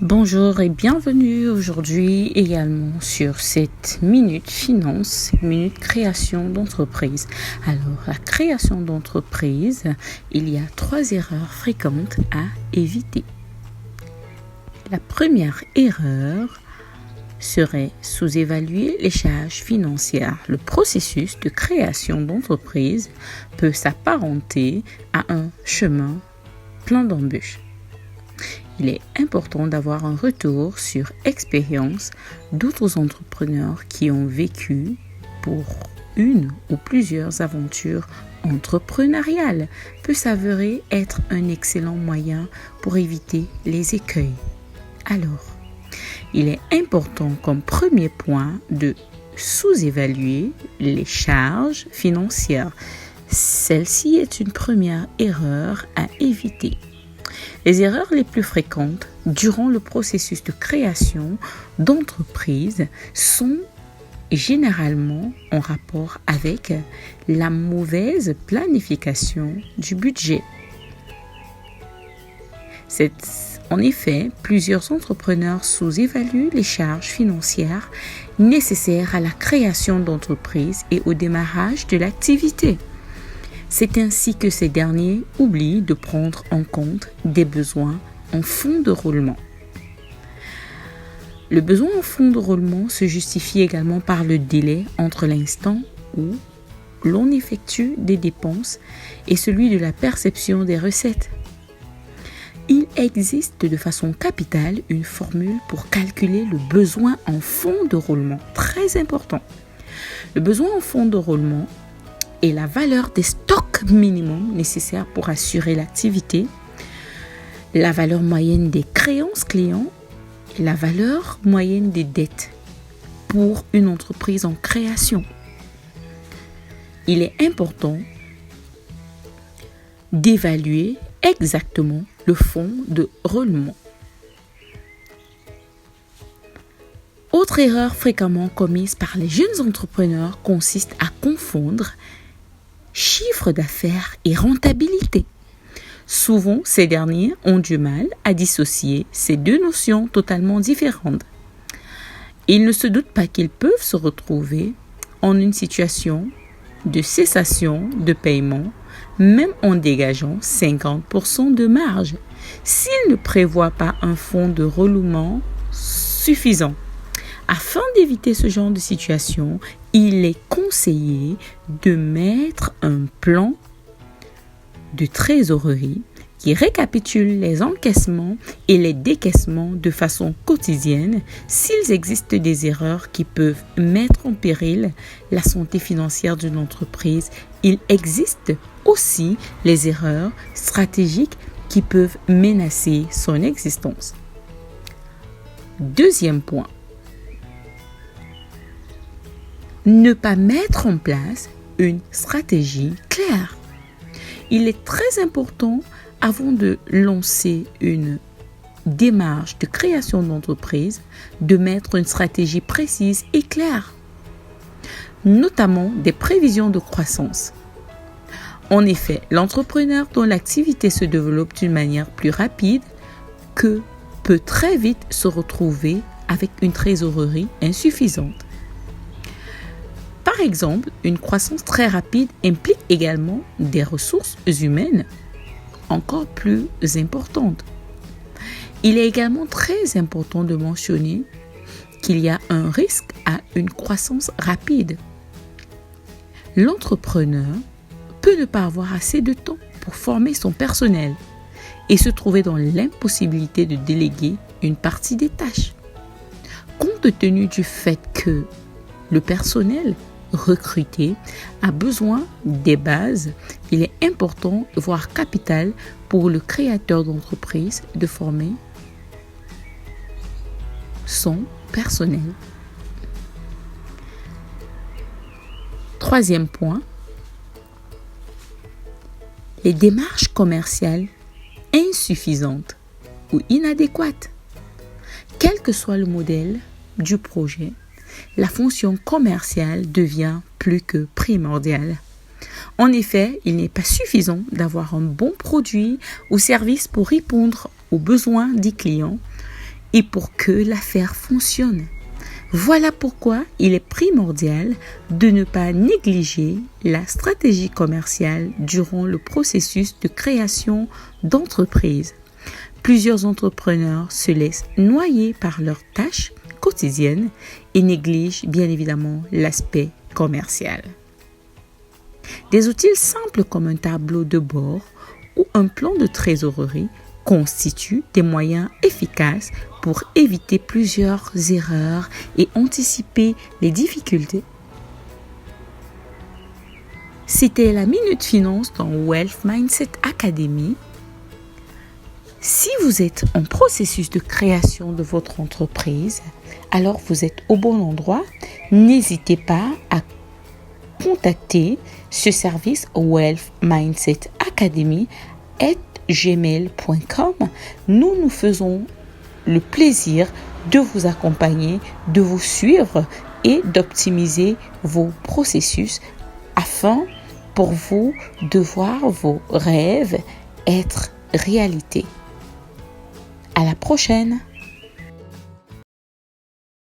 Bonjour et bienvenue aujourd'hui également sur cette Minute Finance, Minute Création d'entreprise. Alors, la création d'entreprise, il y a 3 erreurs fréquentes à éviter. La première erreur serait sous-évaluer les charges financières. Le processus de création d'entreprise peut s'apparenter à un chemin plein d'embûches. Il est important d'avoir un retour sur expérience d'autres entrepreneurs qui ont vécu pour une ou plusieurs aventures entrepreneuriales peut s'avérer être un excellent moyen pour éviter les écueils. Alors, il est important comme premier point de sous-évaluer les charges financières. Celle-ci est une première erreur à éviter. Les erreurs les plus fréquentes durant le processus de création d'entreprise sont généralement en rapport avec la mauvaise planification du budget. En effet, plusieurs entrepreneurs sous-évaluent les charges financières nécessaires à la création d'entreprise et au démarrage de l'activité. C'est ainsi que ces derniers oublient de prendre en compte des besoins en fonds de roulement. Le besoin en fonds de roulement se justifie également par le délai entre l'instant où l'on effectue des dépenses et celui de la perception des recettes. Il existe de façon capitale une formule pour calculer le besoin en fonds de roulement, très important. Le besoin en fonds de roulement est la valeur des stocks minimum nécessaires pour assurer l'activité, la valeur moyenne des créances clients et la valeur moyenne des dettes pour une entreprise en création. Il est important d'évaluer exactement le fonds de roulement. Autre erreur fréquemment commise par les jeunes entrepreneurs consiste à confondre chiffre d'affaires et rentabilité. Souvent, ces derniers ont du mal à dissocier ces deux notions totalement différentes. Ils ne se doutent pas qu'ils peuvent se retrouver en une situation de cessation de paiement, même en dégageant 50% de marge, s'ils ne prévoient pas un fonds de roulement suffisant. Afin d'éviter ce genre de situation, il est conseillé de mettre un plan de trésorerie qui récapitule les encaissements et les décaissements de façon quotidienne. S'il existe des erreurs qui peuvent mettre en péril la santé financière d'une entreprise, il existe aussi les erreurs stratégiques qui peuvent menacer son existence. Deuxième point. Ne pas mettre en place une stratégie claire. Il est très important, avant de lancer une démarche de création d'entreprise, de mettre une stratégie précise et claire, notamment des prévisions de croissance. En effet, l'entrepreneur dont l'activité se développe d'une manière plus rapide peut très vite se retrouver avec une trésorerie insuffisante. Par exemple, une croissance très rapide implique également des ressources humaines encore plus importantes. Il est également très important de mentionner qu'il y a un risque à une croissance rapide. L'entrepreneur peut ne pas avoir assez de temps pour former son personnel et se trouver dans l'impossibilité de déléguer une partie des tâches. Compte tenu du fait que le personnel recruté a besoin des bases, il est important, voire capital, pour le créateur d'entreprise de former son personnel. Troisième point, les démarches commerciales insuffisantes ou inadéquates. Quel que soit le modèle du projet, la fonction commerciale devient plus que primordiale. En effet, il n'est pas suffisant d'avoir un bon produit ou service pour répondre aux besoins des clients. et pour que l'affaire fonctionne. Voilà pourquoi il est primordial de ne pas négliger la stratégie commerciale durant le processus de création d'entreprise. Plusieurs entrepreneurs se laissent noyer par leurs tâches quotidiennes et négligent bien évidemment l'aspect commercial. Des outils simples comme un tableau de bord ou un plan de trésorerie constituent des moyens efficaces pour éviter plusieurs erreurs et anticiper les difficultés. C'était la Minute Finance dans Wealth Mindset Academy. Si vous êtes en processus de création de votre entreprise, alors vous êtes au bon endroit. N'hésitez pas à contacter ce service Wealth Mindset Academy @gmail.com. Nous faisons le plaisir de vous accompagner, de vous suivre et d'optimiser vos processus afin pour vous de voir vos rêves être réalité. À la prochaine!